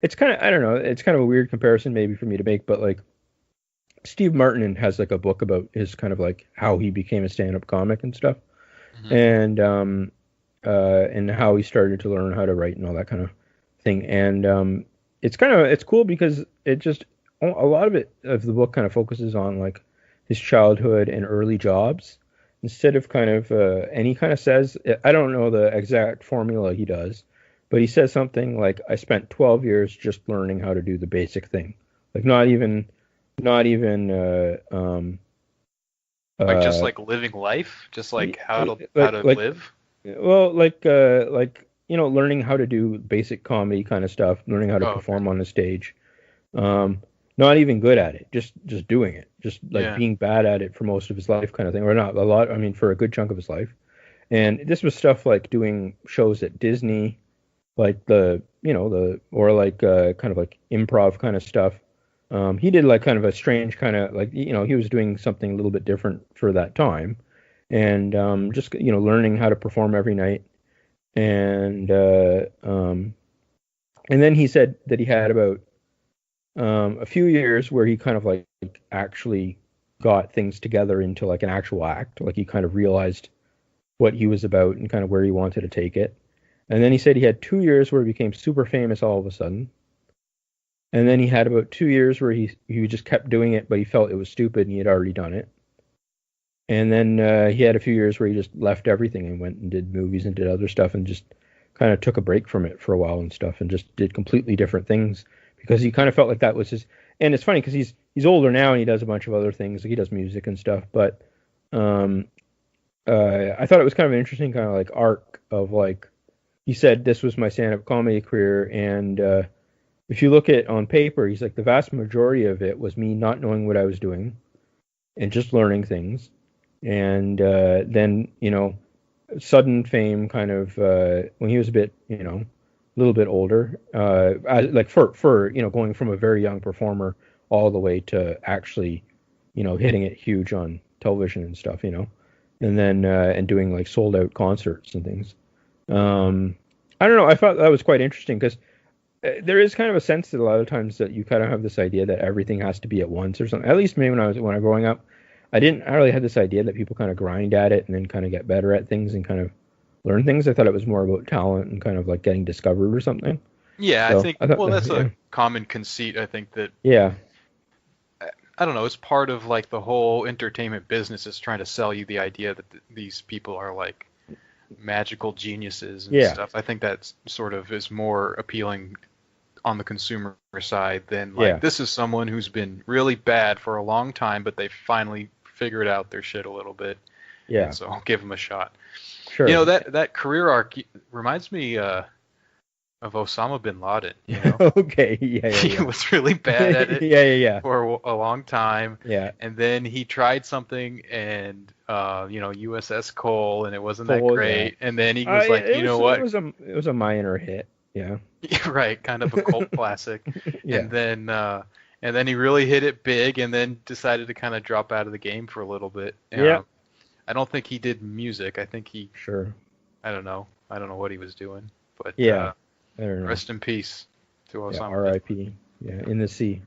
it's kind of, I don't know, it's kind of a weird comparison maybe for me to make, but like Steve Martin has like a book about his kind of like how he became a stand-up comic and stuff, Hmm. and how he started to learn how to write and all that kind of thing. And it's cool because it just a lot of it of the book kind of focuses on like his childhood and early jobs instead of kind of and he kind of says, I don't know the exact formula he does, but he says something like, I spent 12 years just learning how to do the basic thing, like not even Like just uh like living life, just like y- how to like live. well, like learning how to do basic comedy kind of stuff, learning how to Oh, okay. perform on the stage. Um, Not even good at it, just doing it, just like Yeah. being bad at it for most of his life, kind of thing, or not a lot. I mean, for a good chunk of his life. And this was stuff like doing shows at Disney, like the or like kind of like improv kind of stuff. He did like kind of a strange kind of like he was doing something a little bit different for that time, and just learning how to perform every night and and then he said that he had about a few years where he kind of like actually got things together into like an actual act, like he kind of realized what he was about and kind of where he wanted to take it. And then he said he had 2 years where he became super famous all of a sudden. And then he had about 2 years where he just kept doing it, but he felt it was stupid and he had already done it. And then he had a few years where he just left everything and went and did movies and did other stuff and just kind of took a break from it for a while and stuff and just did completely different things because he kind of felt like that was his. And it's funny because he's older now and he does a bunch of other things, like he does music and stuff. But um, I thought it was kind of an interesting kind of like arc of like he said this was my stand-up comedy career, and if you look at on paper, he's like the vast majority of it was me not knowing what I was doing and just learning things, and then sudden fame kind of when he was a bit a little bit older, like for going from a very young performer all the way to actually hitting it huge on television and stuff, and then and doing like sold out concerts and things. um I don't know, I thought that was quite interesting because there is kind of a sense that a lot of times that you kind of have this idea that everything has to be at once or something. At least maybe when I was growing up, I really had this idea that people kind of grind at it and then kind of get better at things and kind of learn things. I thought it was more about talent and kind of like getting discovered or something. Yeah, I So think, I thought well, that, that's a yeah, common conceit. I think that, yeah, I don't know, it's part of like the whole entertainment business is trying to sell you the idea that these people are like magical geniuses and yeah, stuff. I think that sort of is more appealing on the consumer side than like yeah, this is someone who's been really bad for a long time, but they finally figured out their shit a little bit, and yeah, so I'll give them a shot. You know, sure. that career arc reminds me of Osama bin Laden. You know, Okay, yeah, he yeah, was really bad yeah, at it yeah, yeah, for a long time, yeah. and then he tried something and USS Cole, and it wasn't that Cool, yeah. great, and then he was Yeah, like, you know it what? was a minor hit. Yeah, Right, kind of a cult classic, yeah, and then he really hit it big, and then decided to kind of drop out of the game for a little bit. yeah, I don't think he did music. sure. I don't know what he was doing, but Yeah, I don't know. rest in peace to Yeah, Osama bin Laden. R.I.P. Yeah, in the sea.